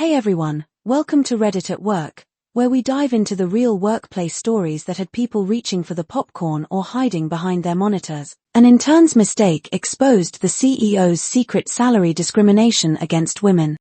Hey everyone, welcome to Reddit at Work, where we dive into the real workplace stories that had people reaching for the popcorn or hiding behind their monitors. An intern's mistake exposed the CEO's secret salary discrimination against women.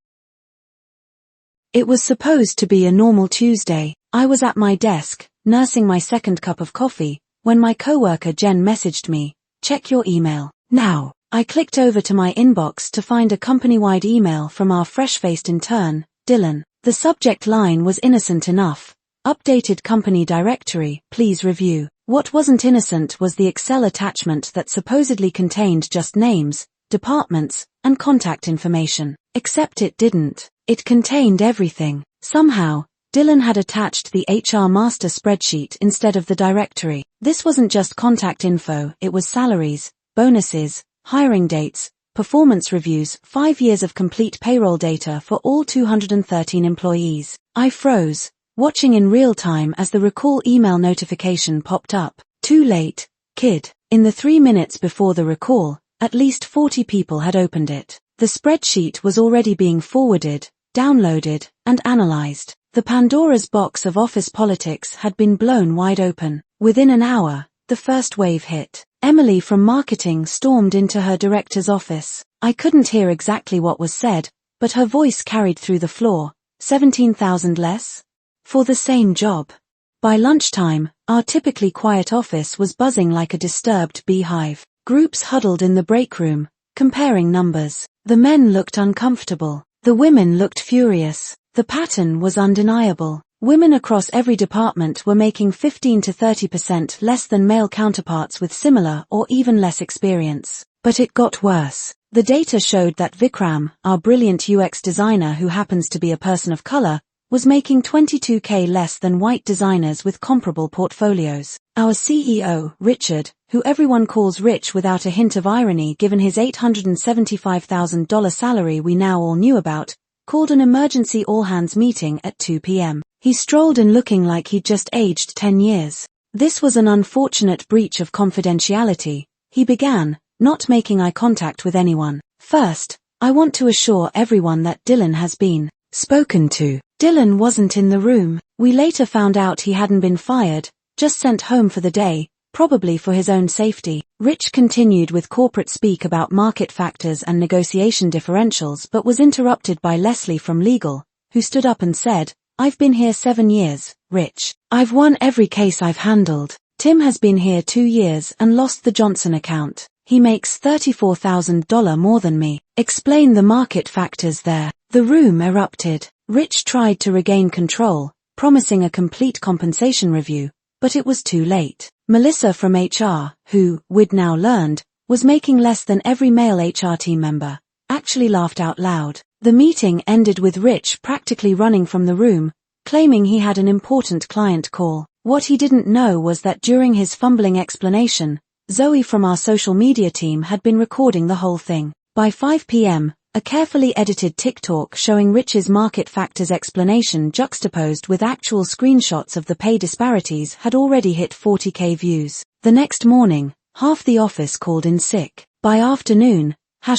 It was supposed to be a normal Tuesday. I was at my desk, nursing my second cup of coffee, when my coworker Jen messaged me, "Check your email now." I clicked over to my inbox to find a company-wide email from our fresh-faced intern, Dylan. The subject line was innocent enough. Updated company directory, please review. What wasn't innocent was the Excel attachment that supposedly contained just names, departments, and contact information. Except it didn't. It contained everything. Somehow, Dylan had attached the HR master spreadsheet instead of the directory. This wasn't just contact info, it was salaries, bonuses, hiring dates, performance reviews, 5 years of complete payroll data for all 213 employees. I froze, watching in real time as the recall email notification popped up. Too late, kid. In the 3 minutes before the recall, at least 40 people had opened it. The spreadsheet was already being forwarded, downloaded, and analyzed. The Pandora's box of office politics had been blown wide open. Within an hour, the first wave hit. Emily from marketing stormed into her director's office. I couldn't hear exactly what was said, but her voice carried through the floor. 17,000 less? For the same job. By lunchtime, our typically quiet office was buzzing like a disturbed beehive. Groups huddled in the break room, comparing numbers. The men looked uncomfortable. The women looked furious. The pattern was undeniable. Women across every department were making 15 to 30% less than male counterparts with similar or even less experience. But it got worse. The data showed that Vikram, our brilliant UX designer who happens to be a person of color, was making 22K less than white designers with comparable portfolios. Our CEO, Richard, who everyone calls rich without a hint of irony given his $875,000 salary we now all knew about, called an emergency all-hands meeting at 2 p.m. He strolled in looking like he'd just aged 10 years. This was an unfortunate breach of confidentiality, he began, not making eye contact with anyone. First, I want to assure everyone that Dylan has been spoken to. Dylan wasn't in the room. We later found out he hadn't been fired, just sent home for the day, probably for his own safety. Rich continued with corporate speak about market factors and negotiation differentials but was interrupted by Leslie from legal, who stood up and said, "I've been here 7 years, Rich. I've won every case I've handled. Tim has been here 2 years and lost the Johnson account. He makes $34,000 more than me. Explain the market factors there." The room erupted. Rich tried to regain control, promising a complete compensation review, but it was too late. Melissa from HR, who, we'd now learned, was making less than every male HR team member, actually laughed out loud. The meeting ended with Rich practically running from the room, claiming he had an important client call. What he didn't know was that during his fumbling explanation, Zoe from our social media team had been recording the whole thing. By 5 p.m., a carefully edited TikTok showing Rich's market factors explanation juxtaposed with actual screenshots of the pay disparities had already hit 40K views. The next morning, half the office called in sick. By afternoon,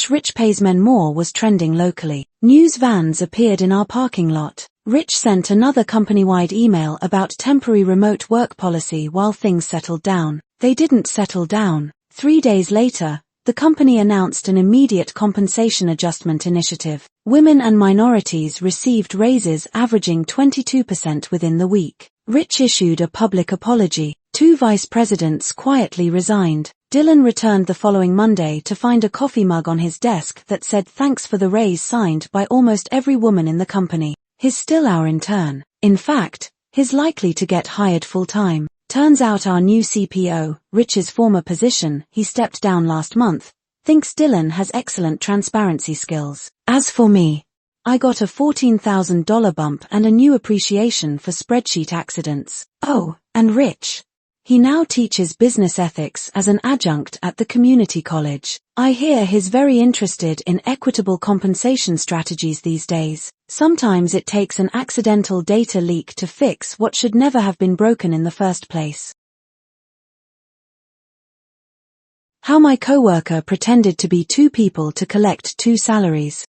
#Rich pays men more was trending locally. News vans appeared in our parking lot. Rich sent another company-wide email about temporary remote work policy while things settled down. They didn't settle down. 3 days later, the company announced an immediate compensation adjustment initiative. Women and minorities received raises averaging 22% within the week. Rich issued a public apology. 2 vice presidents quietly resigned. Dylan returned the following Monday to find a coffee mug on his desk that said thanks for the raise signed by almost every woman in the company. He's still our intern. In fact, he's likely to get hired full-time. Turns out our new CPO, Rich's former position, he stepped down last month, thinks Dylan has excellent transparency skills. As for me, I got a $14,000 bump and a new appreciation for spreadsheet accidents. Oh, and Rich. He now teaches business ethics as an adjunct at the community college. I hear he's very interested in equitable compensation strategies these days. Sometimes it takes an accidental data leak to fix what should never have been broken in the first place. How my coworker pretended to be 2 people to collect 2 salaries.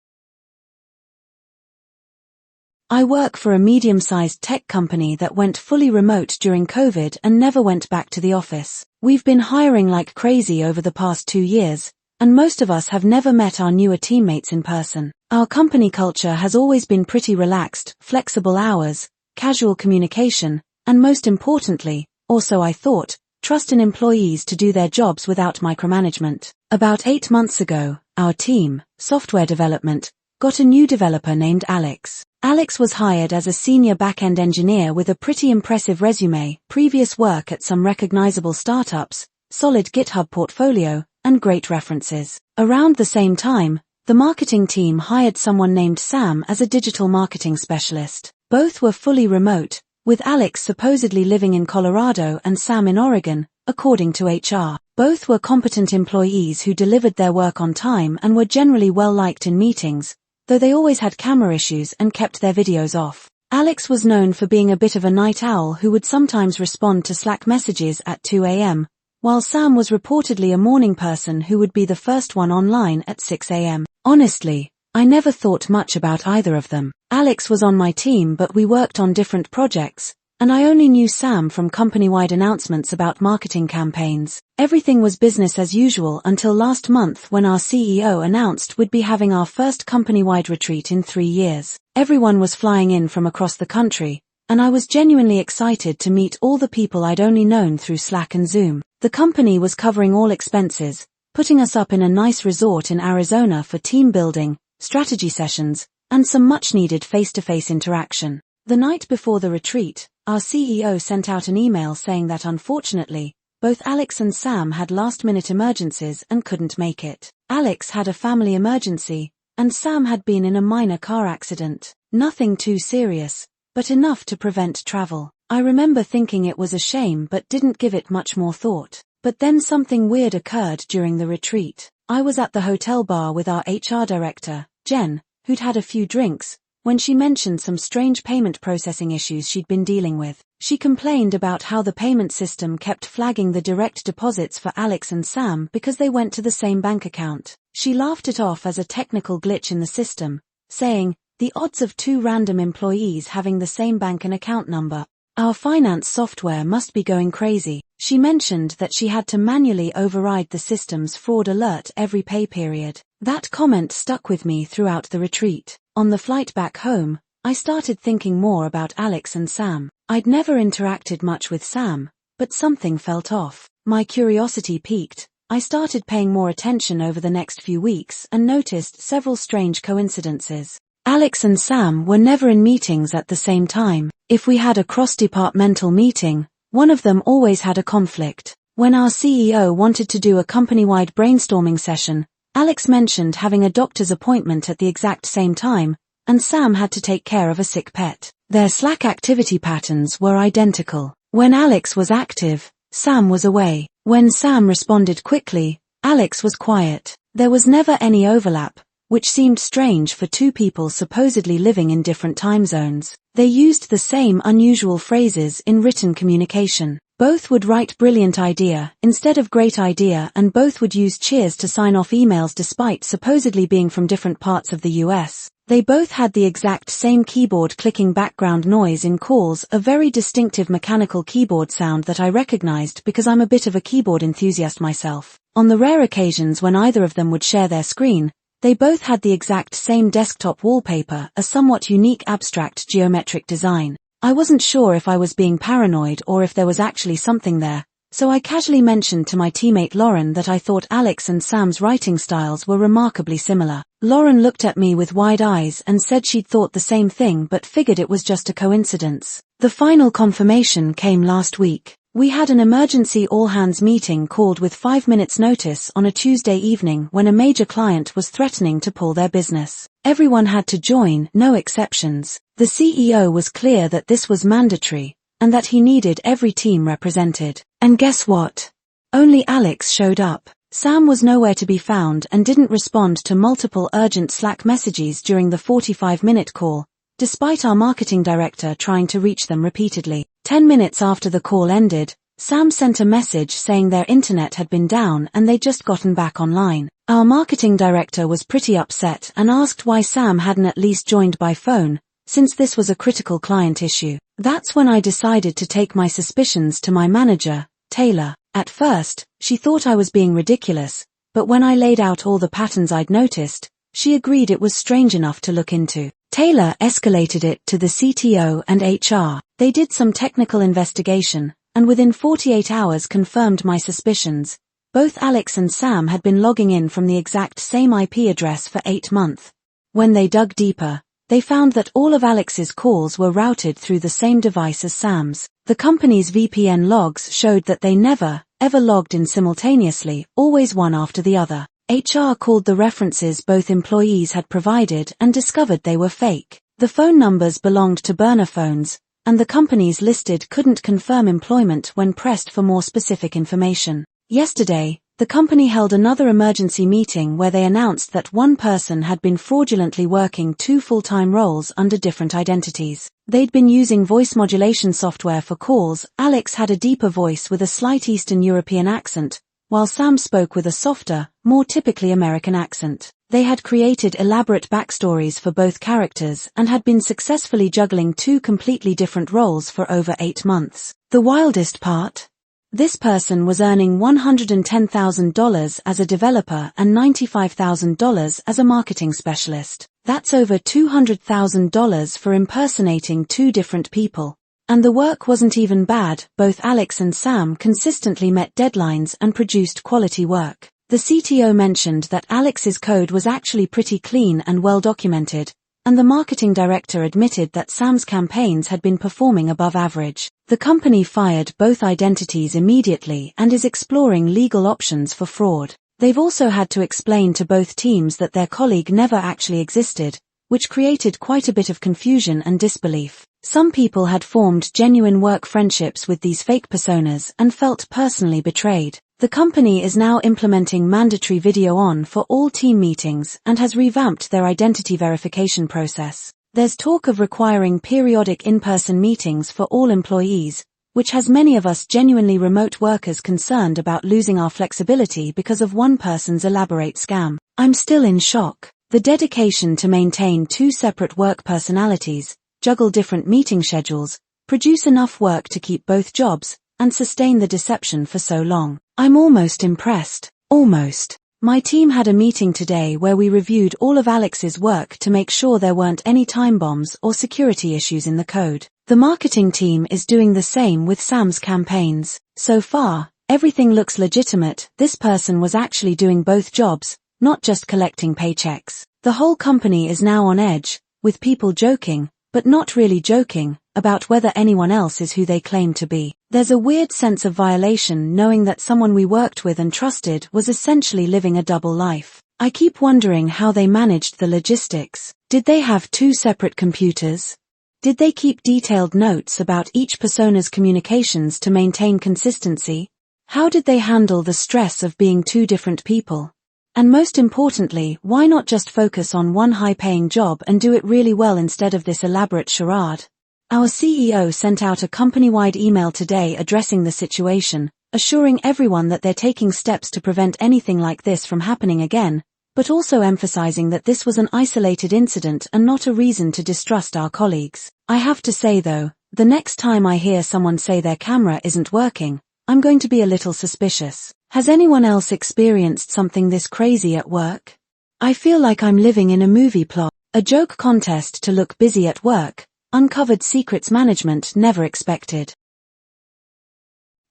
I work for a medium-sized tech company that went fully remote during COVID and never went back to the office. We've been hiring like crazy over the past 2 years, and most of us have never met our newer teammates in person. Our company culture has always been pretty relaxed, flexible hours, casual communication, and most importantly, also I thought, trust in employees to do their jobs without micromanagement. About 8 months ago, our team, software development, got a new developer named Alex. Alex was hired as a senior back-end engineer with a pretty impressive resume, previous work at some recognizable startups, solid GitHub portfolio, and great references. Around the same time, the marketing team hired someone named Sam as a digital marketing specialist. Both were fully remote, with Alex supposedly living in Colorado and Sam in Oregon, according to HR. Both were competent employees who delivered their work on time and were generally well-liked in meetings, though they always had camera issues and kept their videos off. Alex was known for being a bit of a night owl who would sometimes respond to Slack messages at 2 a.m., while Sam was reportedly a morning person who would be the first one online at 6 a.m. Honestly, I never thought much about either of them. Alex was on my team but we worked on different projects, and I only knew Sam from company-wide announcements about marketing campaigns. Everything was business as usual until last month when our CEO announced we'd be having our first company-wide retreat in 3 years. Everyone was flying in from across the country, and I was genuinely excited to meet all the people I'd only known through Slack and Zoom. The company was covering all expenses, putting us up in a nice resort in Arizona for team building, strategy sessions, and some much-needed face-to-face interaction. The night before the retreat, our CEO sent out an email saying that unfortunately, both Alex and Sam had last-minute emergencies and couldn't make it. Alex had a family emergency, and Sam had been in a minor car accident. Nothing too serious, but enough to prevent travel. I remember thinking it was a shame but didn't give it much more thought. But then something weird occurred during the retreat. I was at the hotel bar with our HR director, Jen, who'd had a few drinks, when she mentioned some strange payment processing issues she'd been dealing with. She complained about how the payment system kept flagging the direct deposits for Alex and Sam because they went to the same bank account. She laughed it off as a technical glitch in the system, saying, "The odds of 2 random employees having the same bank and account number. Our finance software must be going crazy." She mentioned that she had to manually override the system's fraud alert every pay period. That comment stuck with me throughout the retreat. On the flight back home, I started thinking more about Alex and Sam. I'd never interacted much with Sam, but something felt off. My curiosity piqued. I started paying more attention over the next few weeks and noticed several strange coincidences. Alex and Sam were never in meetings at the same time. If we had a cross-departmental meeting, one of them always had a conflict. When our CEO wanted to do a company-wide brainstorming session, Alex mentioned having a doctor's appointment at the exact same time, and Sam had to take care of a sick pet. Their Slack activity patterns were identical. When Alex was active, Sam was away. When Sam responded quickly, Alex was quiet. There was never any overlap, which seemed strange for 2 people supposedly living in different time zones. They used the same unusual phrases in written communication. Both would write brilliant idea instead of great idea, and both would use cheers to sign off emails despite supposedly being from different parts of the US. They both had the exact same keyboard clicking background noise in calls, a very distinctive mechanical keyboard sound that I recognized because I'm a bit of a keyboard enthusiast myself. On the rare occasions when either of them would share their screen, they both had the exact same desktop wallpaper, a somewhat unique abstract geometric design. I wasn't sure if I was being paranoid or if there was actually something there, so I casually mentioned to my teammate Lauren that I thought Alex and Sam's writing styles were remarkably similar. Lauren looked at me with wide eyes and said she'd thought the same thing but figured it was just a coincidence. The final confirmation came last week. We had an emergency all-hands meeting called with 5 minutes notice on a Tuesday evening when a major client was threatening to pull their business. Everyone had to join, no exceptions. The CEO was clear that this was mandatory, and that he needed every team represented. And guess what? Only Alex showed up. Sam was nowhere to be found and didn't respond to multiple urgent Slack messages during the 45-minute call, despite our marketing director trying to reach them repeatedly. 10 minutes after the call ended, Sam sent a message saying their internet had been down and they'd just gotten back online. Our marketing director was pretty upset and asked why Sam hadn't at least joined by phone, since this was a critical client issue. That's when I decided to take my suspicions to my manager, Taylor. At first, she thought I was being ridiculous, but when I laid out all the patterns I'd noticed, she agreed it was strange enough to look into. Taylor escalated it to the CTO and HR. They did some technical investigation, and within 48 hours confirmed my suspicions. Both Alex and Sam had been logging in from the exact same IP address for 8 months. When they dug deeper, they found that all of Alex's calls were routed through the same device as Sam's. The company's VPN logs showed that they never, ever logged in simultaneously, always one after the other. HR called the references both employees had provided and discovered they were fake. The phone numbers belonged to burner phones, and the companies listed couldn't confirm employment when pressed for more specific information. Yesterday, the company held another emergency meeting where they announced that one person had been fraudulently working 2 full-time roles under different identities. They'd been using voice modulation software for calls. Alex had a deeper voice with a slight Eastern European accent, while Sam spoke with a softer, more typically American accent. They had created elaborate backstories for both characters and had been successfully juggling 2 completely different roles for over 8 months. The wildest part? This person was earning $110,000 as a developer and $95,000 as a marketing specialist. That's over $200,000 for impersonating 2 different people. And the work wasn't even bad. Both Alex and Sam consistently met deadlines and produced quality work. The CTO mentioned that Alex's code was actually pretty clean and well documented, and the marketing director admitted that Sam's campaigns had been performing above average. The company fired both identities immediately and is exploring legal options for fraud. They've also had to explain to both teams that their colleague never actually existed, which created quite a bit of confusion and disbelief. Some people had formed genuine work friendships with these fake personas and felt personally betrayed. The company is now implementing mandatory video on for all team meetings and has revamped their identity verification process. There's talk of requiring periodic in-person meetings for all employees, which has many of us genuinely remote workers concerned about losing our flexibility because of one person's elaborate scam. I'm still in shock. The dedication to maintain 2 separate work personalities, juggle different meeting schedules, produce enough work to keep both jobs, and sustain the deception for so long. I'm almost impressed. Almost. My team had a meeting today where we reviewed all of Alex's work to make sure there weren't any time bombs or security issues in the code. The marketing team is doing the same with Sam's campaigns. So far, everything looks legitimate. This person was actually doing both jobs, not just collecting paychecks. The whole company is now on edge, with people joking, but not really joking, about whether anyone else is who they claim to be. There's a weird sense of violation knowing that someone we worked with and trusted was essentially living a double life. I keep wondering how they managed the logistics. Did they have 2 separate computers? Did they keep detailed notes about each persona's communications to maintain consistency? How did they handle the stress of being 2 different people? And most importantly, why not just focus on one high-paying job and do it really well instead of this elaborate charade? Our CEO sent out a company-wide email today addressing the situation, assuring everyone that they're taking steps to prevent anything like this from happening again, but also emphasizing that this was an isolated incident and not a reason to distrust our colleagues. I have to say though, the next time I hear someone say their camera isn't working, I'm going to be a little suspicious. Has anyone else experienced something this crazy at work? I feel like I'm living in a movie plot. A joke contest to look busy at work. Uncovered secrets management never expected.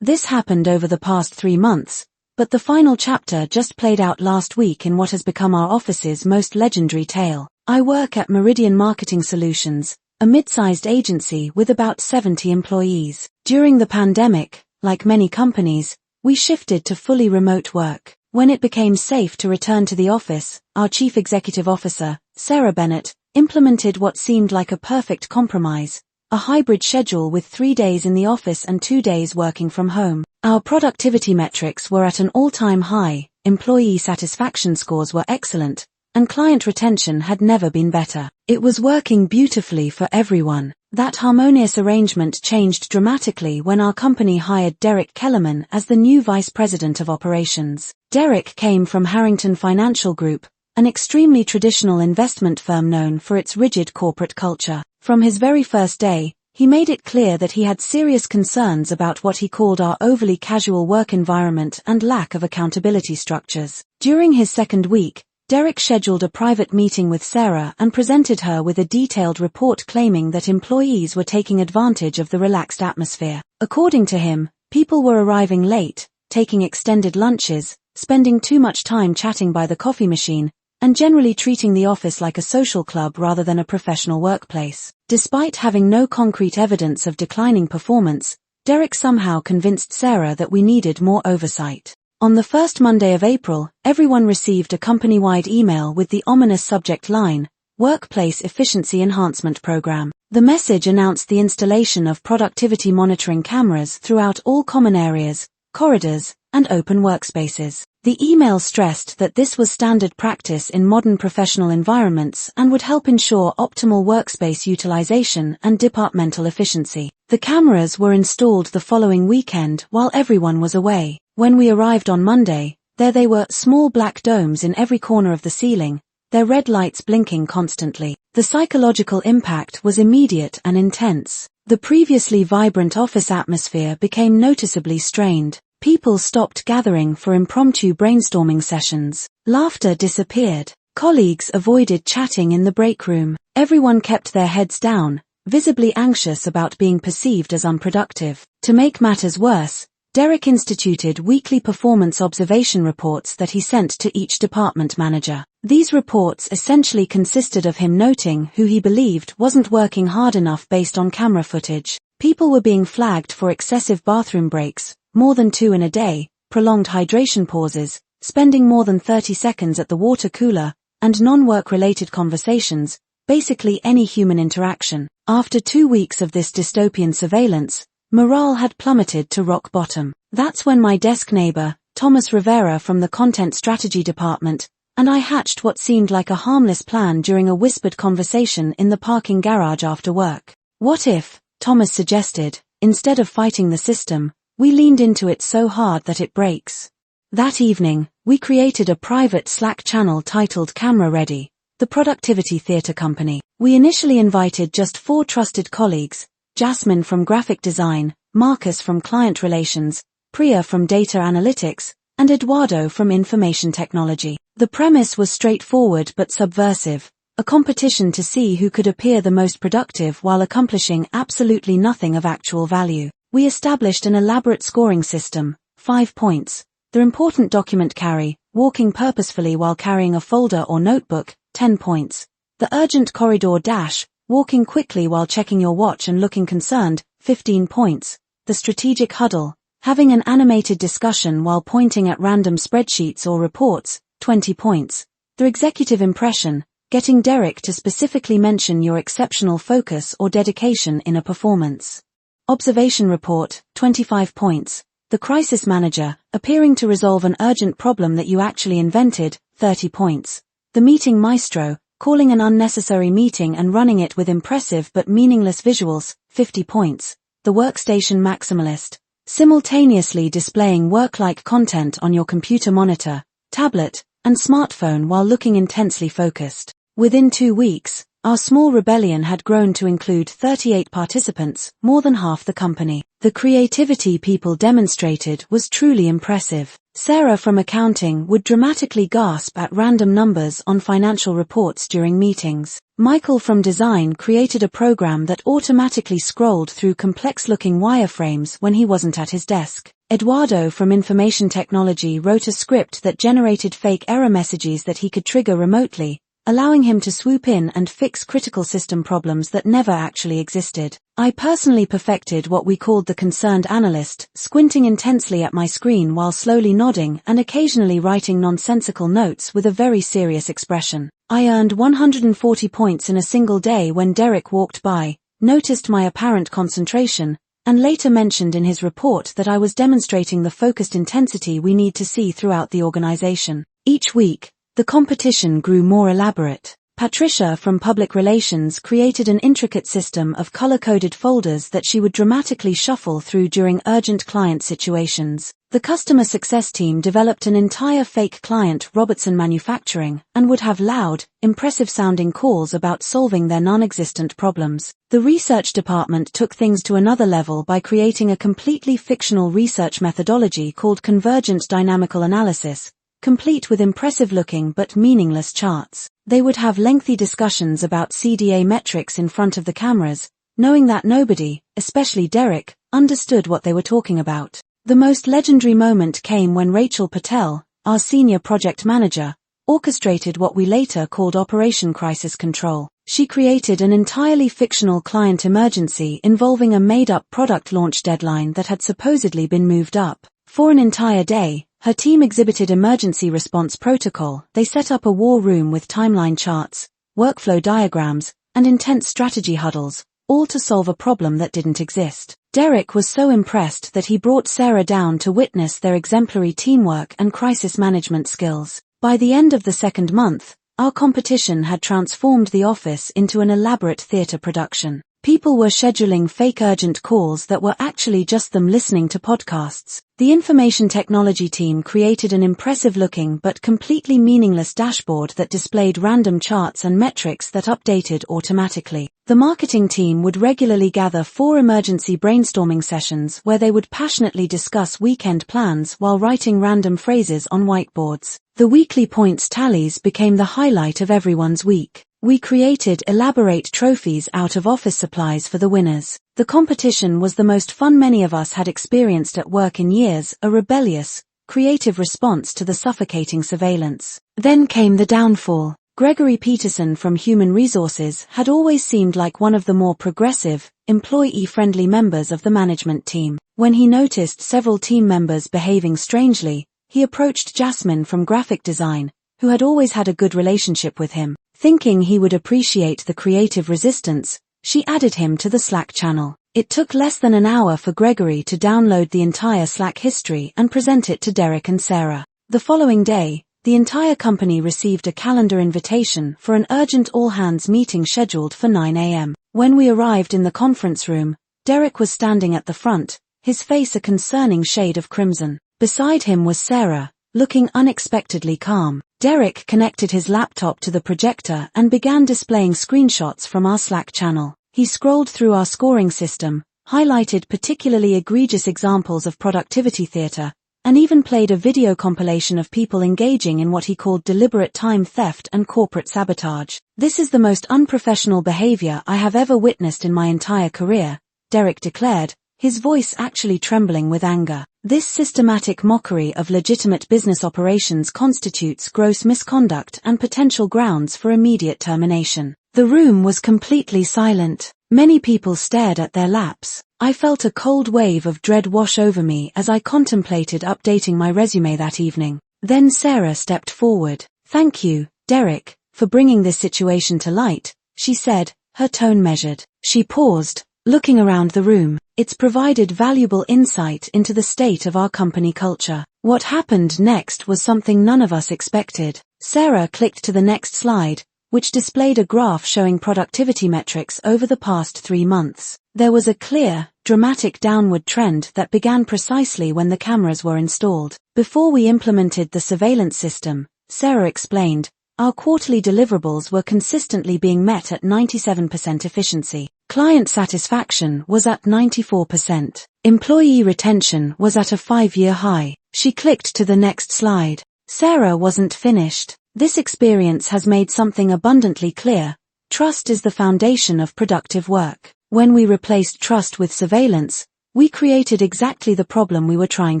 This happened over the past 3 months, but the final chapter just played out last week in what has become our office's most legendary tale. I work at Meridian Marketing Solutions, a mid-sized agency with about 70 employees. During the pandemic, like many companies, we shifted to fully remote work. When it became safe to return to the office, our Chief Executive Officer, Sarah Bennett, implemented what seemed like a perfect compromise, a hybrid schedule with 3 days in the office and 2 days working from home. Our productivity metrics were at an all-time high, employee satisfaction scores were excellent, and client retention had never been better. It was working beautifully for everyone. That harmonious arrangement changed dramatically when our company hired Derek Kellerman as the new Vice President of Operations. Derek came from Harrington Financial Group, an extremely traditional investment firm known for its rigid corporate culture. From his very first day, he made it clear that he had serious concerns about what he called our overly casual work environment and lack of accountability structures. During his second week, Derek scheduled a private meeting with Sarah and presented her with a detailed report claiming that employees were taking advantage of the relaxed atmosphere. According to him, people were arriving late, taking extended lunches, spending too much time chatting by the coffee machine, and generally treating the office like a social club rather than a professional workplace. Despite having no concrete evidence of declining performance, Derek somehow convinced Sarah that we needed more oversight. On the first Monday of April, everyone received a company-wide email with the ominous subject line, Workplace Efficiency Enhancement Program. The message announced the installation of productivity monitoring cameras throughout all common areas, corridors, and open workspaces. The email stressed that this was standard practice in modern professional environments and would help ensure optimal workspace utilization and departmental efficiency. The cameras were installed the following weekend while everyone was away. When we arrived on Monday, there they were, small black domes in every corner of the ceiling, their red lights blinking constantly. The psychological impact was immediate and intense. The previously vibrant office atmosphere became noticeably strained. People stopped gathering for impromptu brainstorming sessions. Laughter disappeared. Colleagues avoided chatting in the break room. Everyone kept their heads down, visibly anxious about being perceived as unproductive. To make matters worse, Derek instituted weekly performance observation reports that he sent to each department manager. These reports essentially consisted of him noting who he believed wasn't working hard enough based on camera footage. People were being flagged for excessive bathroom breaks, more than 2 in a day, prolonged hydration pauses, spending more than 30 seconds at the water cooler, and non-work related conversations, basically any human interaction. After 2 weeks of this dystopian surveillance, morale had plummeted to rock bottom. That's when my desk neighbor, Thomas Rivera from the Content Strategy Department, and I hatched what seemed like a harmless plan during a whispered conversation in the parking garage after work. What if, Thomas suggested, instead of fighting the system, we leaned into it so hard that it breaks? That evening, we created a private Slack channel titled Camera Ready, the Productivity Theater Company. We initially invited just 4 trusted colleagues, Jasmine from graphic design, Marcus from client relations, Priya from data analytics, and Eduardo from information technology. The premise was straightforward but subversive, a competition to see who could appear the most productive while accomplishing absolutely nothing of actual value. We established an elaborate scoring system, 5 points, the important document carry, walking purposefully while carrying a folder or notebook, 10 points, the urgent corridor dash, walking quickly while checking your watch and looking concerned, 15 points, the strategic huddle, having an animated discussion while pointing at random spreadsheets or reports, 20 points, the executive impression, getting Derek to specifically mention your exceptional focus or dedication in a performance observation report, 25 points, the crisis manager, appearing to resolve an urgent problem that you actually invented, 30 points, the meeting maestro, calling an unnecessary meeting and running it with impressive but meaningless visuals, 50 points, the workstation maximalist, simultaneously displaying work-like content on your computer monitor, tablet, and smartphone while looking intensely focused. Within 2 weeks, our small rebellion had grown to include 38 participants, more than half the company. The creativity people demonstrated was truly impressive. Sarah from accounting would dramatically gasp at random numbers on financial reports during meetings. Michael from design created a program that automatically scrolled through complex-looking wireframes when he wasn't at his desk. Eduardo from information technology wrote a script that generated fake error messages that he could trigger remotely, allowing him to swoop in and fix critical system problems that never actually existed. I personally perfected what we called the concerned analyst, squinting intensely at my screen while slowly nodding and occasionally writing nonsensical notes with a very serious expression. I earned 140 points in a single day when Derek walked by, noticed my apparent concentration, and later mentioned in his report that I was demonstrating the focused intensity we need to see throughout the organization. Each week, the competition grew more elaborate. Patricia from Public Relations created an intricate system of color-coded folders that she would dramatically shuffle through during urgent client situations. The customer success team developed an entire fake client, Robertson Manufacturing, and would have loud, impressive-sounding calls about solving their non-existent problems. The research department took things to another level by creating a completely fictional research methodology called convergent dynamical analysis, complete with impressive-looking but meaningless charts. They would have lengthy discussions about CDA metrics in front of the cameras, knowing that nobody, especially Derek, understood what they were talking about. The most legendary moment came when Rachel Patel, our senior project manager, orchestrated what we later called Operation Crisis Control. She created an entirely fictional client emergency involving a made-up product launch deadline that had supposedly been moved up. For an entire day, her team exhibited emergency response protocol. They set up a war room with timeline charts, workflow diagrams, and intense strategy huddles, all to solve a problem that didn't exist. Derek was so impressed that he brought Sarah down to witness their exemplary teamwork and crisis management skills. By the end of the second month, our competition had transformed the office into an elaborate theater production. People were scheduling fake urgent calls that were actually just them listening to podcasts. The information technology team created an impressive-looking but completely meaningless dashboard that displayed random charts and metrics that updated automatically. The marketing team would regularly gather 4 emergency brainstorming sessions where they would passionately discuss weekend plans while writing random phrases on whiteboards. The weekly points tallies became the highlight of everyone's week. We created elaborate trophies out of office supplies for the winners. The competition was the most fun many of us had experienced at work in years, a rebellious, creative response to the suffocating surveillance. Then came the downfall. Gregory Peterson from Human Resources had always seemed like one of the more progressive, employee-friendly members of the management team. When he noticed several team members behaving strangely, he approached Jasmine from Graphic Design, who had always had a good relationship with him. Thinking he would appreciate the creative resistance, she added him to the Slack channel. It took less than an hour for Gregory to download the entire Slack history and present it to Derek and Sarah. The following day, the entire company received a calendar invitation for an urgent all-hands meeting scheduled for 9 a.m. When we arrived in the conference room, Derek was standing at the front, his face a concerning shade of crimson. Beside him was Sarah, looking unexpectedly calm. Derek connected his laptop to the projector and began displaying screenshots from our Slack channel. He scrolled through our scoring system, highlighted particularly egregious examples of productivity theater, and even played a video compilation of people engaging in what he called deliberate time theft and corporate sabotage. "This is the most unprofessional behavior I have ever witnessed in my entire career," Derek declared, his voice actually trembling with anger. "This systematic mockery of legitimate business operations constitutes gross misconduct and potential grounds for immediate termination." The room was completely silent. Many people stared at their laps. I felt a cold wave of dread wash over me as I contemplated updating my resume that evening. Then Sarah stepped forward. "Thank you, Derek, for bringing this situation to light," she said, her tone measured. She paused, looking around the room. "It's provided valuable insight into the state of our company culture." What happened next was something none of us expected. Sarah clicked to the next slide, which displayed a graph showing productivity metrics over the past 3 months. There was a clear, dramatic downward trend that began precisely when the cameras were installed. "Before we implemented the surveillance system," Sarah explained, "our quarterly deliverables were consistently being met at 97% efficiency. Client satisfaction was at 94%. Employee retention was at a 5-year high." She clicked to the next slide. Sarah wasn't finished. "This experience has made something abundantly clear. Trust is the foundation of productive work. When we replaced trust with surveillance, we created exactly the problem we were trying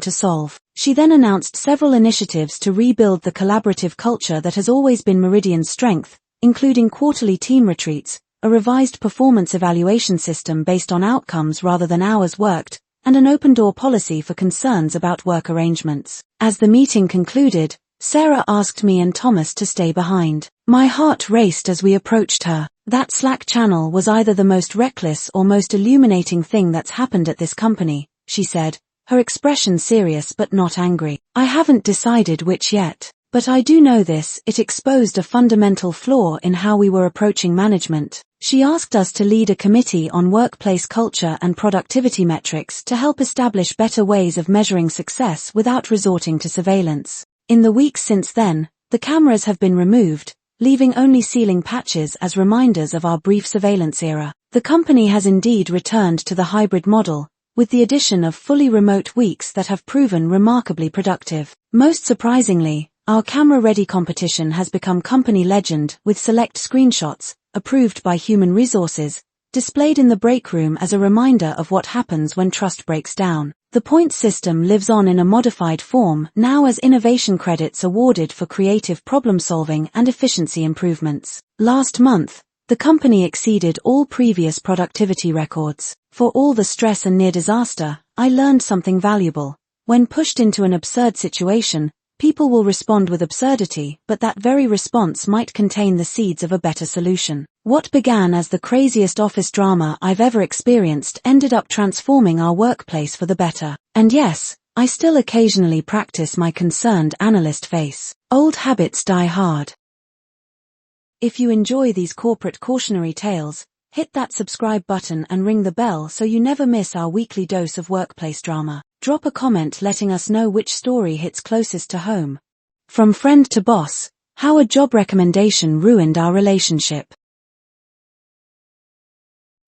to solve." She then announced several initiatives to rebuild the collaborative culture that has always been Meridian's strength, including quarterly team retreats, a revised performance evaluation system based on outcomes rather than hours worked, and an open-door policy for concerns about work arrangements. As the meeting concluded, Sarah asked me and Thomas to stay behind. My heart raced as we approached her. "That Slack channel was either the most reckless or most illuminating thing that's happened at this company," she said, her expression serious but not angry. "I haven't decided which yet. But I do know this, it exposed a fundamental flaw in how we were approaching management. She asked us to lead a committee on workplace culture and productivity metrics to help establish better ways of measuring success without resorting to surveillance. In the weeks since then, the cameras have been removed, leaving only ceiling patches as reminders of our brief surveillance era. The company has indeed returned to the hybrid model, with the addition of fully remote weeks that have proven remarkably productive. Most surprisingly, our camera-ready competition has become company legend with select screenshots, approved by human resources, displayed in the break room as a reminder of what happens when trust breaks down. The points system lives on in a modified form now as innovation credits awarded for creative problem-solving and efficiency improvements. Last month, the company exceeded all previous productivity records. For all the stress and near disaster, I learned something valuable. When pushed into an absurd situation, people will respond with absurdity, but that very response might contain the seeds of a better solution. What began as the craziest office drama I've ever experienced ended up transforming our workplace for the better. And yes, I still occasionally practice my concerned analyst face. Old habits die hard. If you enjoy these corporate cautionary tales, hit that subscribe button and ring the bell so you never miss our weekly dose of workplace drama. Drop a comment letting us know which story hits closest to home. From friend to boss, how a job recommendation ruined our relationship.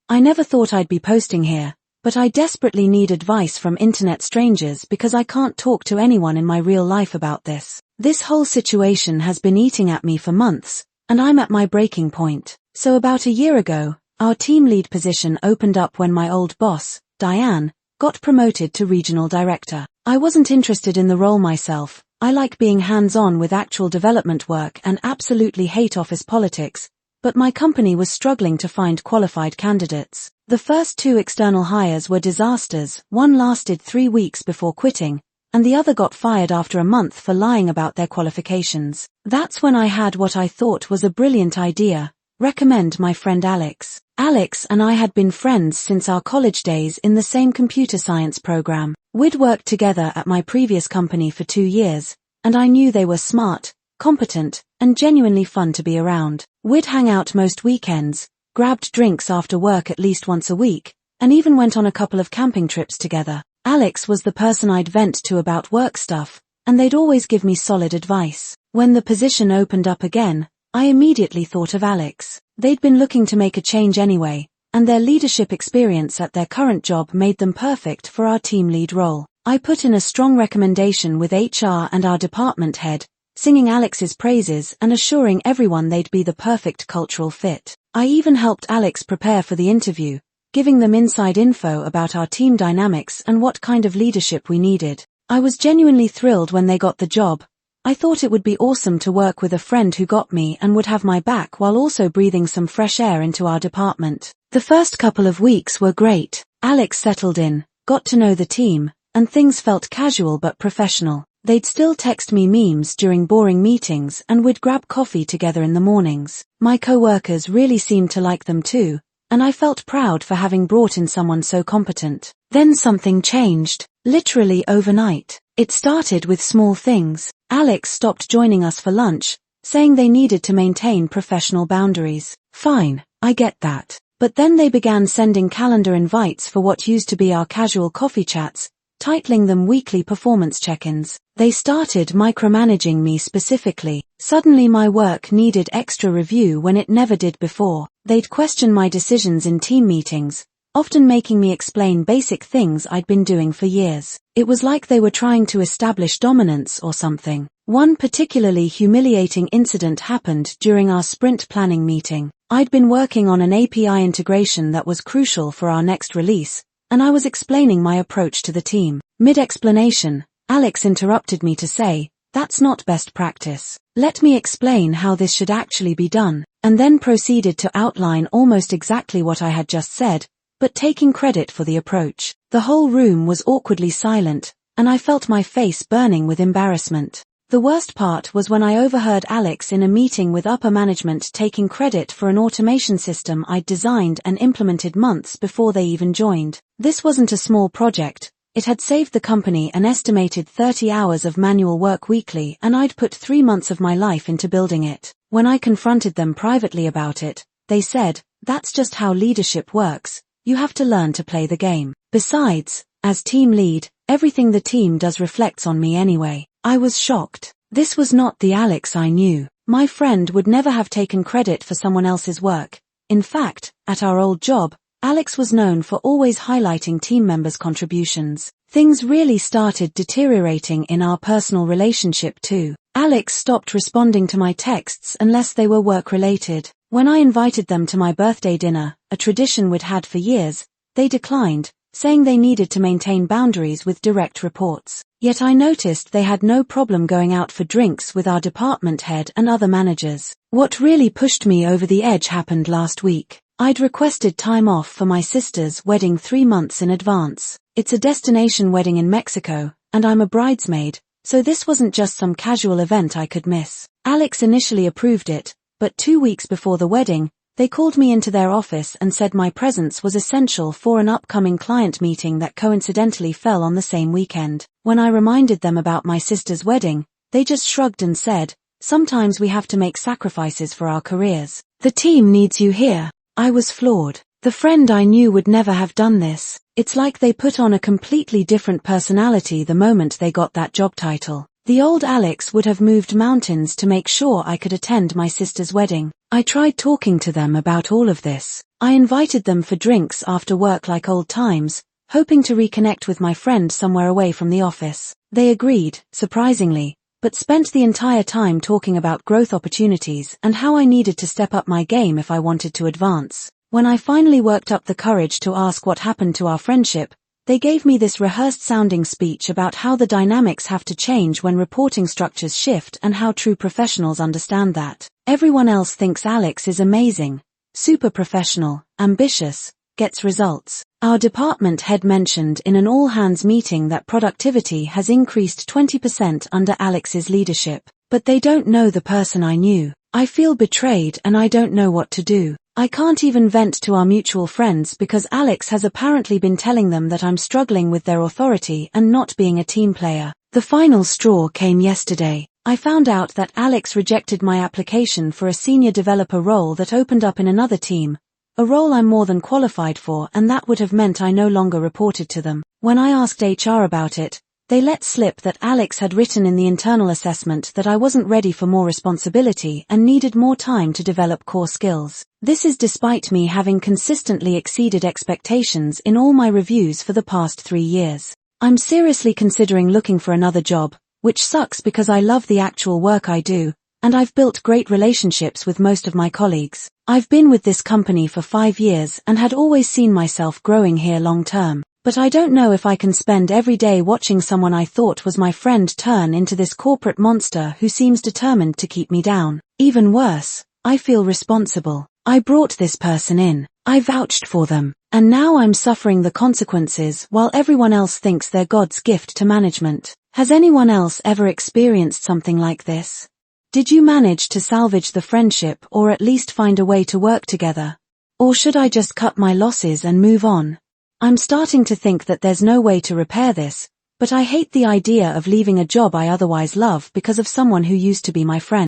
I never thought I'd be posting here, but I desperately need advice from internet strangers because I can't talk to anyone in my real life about this. This whole situation has been eating at me for months, and I'm at my breaking point. So about a year ago, our team lead position opened up when my old boss, Diane, got promoted to regional director. I wasn't interested in the role myself. I like being hands-on with actual development work and absolutely hate office politics, but my company was struggling to find qualified candidates. The first 2 external hires were disasters. One lasted 3 weeks before quitting, and the other got fired after a month for lying about their qualifications. That's when I had what I thought was a brilliant idea: recommend my friend Alex. Alex and I had been friends since our college days in the same computer science program. We'd worked together at my previous company for 2 years, and I knew they were smart, competent, and genuinely fun to be around. We'd hang out most weekends, grabbed drinks after work at least once a week, and even went on a couple of camping trips together. Alex was the person I'd vent to about work stuff, and they'd always give me solid advice. When the position opened up again, I immediately thought of Alex. They'd been looking to make a change anyway, and their leadership experience at their current job made them perfect for our team lead role. I put in a strong recommendation with HR and our department head, singing Alex's praises and assuring everyone they'd be the perfect cultural fit. I even helped Alex prepare for the interview, giving them inside info about our team dynamics and what kind of leadership we needed. I was genuinely thrilled when they got the job. I thought it would be awesome to work with a friend who got me and would have my back while also breathing some fresh air into our department. The first couple of weeks were great. Alex settled in, got to know the team, and things felt casual but professional. They'd still text me memes during boring meetings and we'd grab coffee together in the mornings. My coworkers really seemed to like them too, and I felt proud for having brought in someone so competent. Then something changed, literally overnight. It started with small things. Alex stopped joining us for lunch, saying they needed to maintain professional boundaries. Fine, I get that. But then they began sending calendar invites for what used to be our casual coffee chats, titling them weekly performance check-ins. They started micromanaging me specifically. Suddenly my work needed extra review when it never did before. They'd question my decisions in team meetings, often making me explain basic things I'd been doing for years. It was like they were trying to establish dominance or something. One particularly humiliating incident happened during our sprint planning meeting. I'd been working on an API integration that was crucial for our next release, and I was explaining my approach to the team. Mid-explanation, Alex interrupted me to say, "That's not best practice. Let me explain how this should actually be done," and then proceeded to outline almost exactly what I had just said, but taking credit for the approach. The whole room was awkwardly silent, and I felt my face burning with embarrassment. The worst part was when I overheard Alex in a meeting with upper management taking credit for an automation system I'd designed and implemented months before they even joined. This wasn't a small project, It had saved the company an estimated 30 hours of manual work weekly, and I'd put 3 months of my life into building it. When I confronted them privately about it, they said, "That's just how leadership works. You have to learn to play the game. Besides, as team lead, everything the team does reflects on me anyway." I was shocked. This was not the Alex I knew. My friend would never have taken credit for someone else's work. In fact, at our old job, Alex was known for always highlighting team members' contributions. Things really started deteriorating in our personal relationship too. Alex stopped responding to my texts unless they were work-related. When I invited them to my birthday dinner, a tradition we'd had for years, they declined, saying they needed to maintain boundaries with direct reports. Yet I noticed they had no problem going out for drinks with our department head and other managers. What really pushed me over the edge happened last week. I'd requested time off for my sister's wedding 3 months in advance. It's a destination wedding in Mexico, and I'm a bridesmaid, so this wasn't just some casual event I could miss. Alex initially approved it, but 2 weeks before the wedding, they called me into their office and said my presence was essential for an upcoming client meeting that coincidentally fell on the same weekend. When I reminded them about my sister's wedding, they just shrugged and said, "Sometimes we have to make sacrifices for our careers. The team needs you here." I was floored. The friend I knew would never have done this. It's like they put on a completely different personality the moment they got that job title. The old Alex would have moved mountains to make sure I could attend my sister's wedding. I tried talking to them about all of this. I invited them for drinks after work like old times, hoping to reconnect with my friend somewhere away from the office. They agreed, surprisingly, but spent the entire time talking about growth opportunities and how I needed to step up my game if I wanted to advance. When I finally worked up the courage to ask what happened to our friendship, they gave me this rehearsed-sounding speech about how the dynamics have to change when reporting structures shift and how true professionals understand that. Everyone else thinks Alex is amazing, super professional, ambitious, gets results. Our department head mentioned in an all-hands meeting that productivity has increased 20% under Alex's leadership. But they don't know the person I knew. I feel betrayed and I don't know what to do. I can't even vent to our mutual friends because Alex has apparently been telling them that I'm struggling with their authority and not being a team player. The final straw came yesterday. I found out that Alex rejected my application for a senior developer role that opened up in another team, a role I'm more than qualified for, and that would have meant I no longer reported to them. When I asked HR about it, they let slip that Alex had written in the internal assessment that I wasn't ready for more responsibility and needed more time to develop core skills. This is despite me having consistently exceeded expectations in all my reviews for the past 3 years. I'm seriously considering looking for another job, which sucks because I love the actual work I do, and I've built great relationships with most of my colleagues. I've been with this company for 5 years and had always seen myself growing here long term. But I don't know if I can spend every day watching someone I thought was my friend turn into this corporate monster who seems determined to keep me down. Even worse, I feel responsible. I brought this person in. I vouched for them. And now I'm suffering the consequences while everyone else thinks they're God's gift to management. Has anyone else ever experienced something like this? Did you manage to salvage the friendship or at least find a way to work together? Or should I just cut my losses and move on? I'm starting to think that there's no way to repair this, but I hate the idea of leaving a job I otherwise love because of someone who used to be my friend.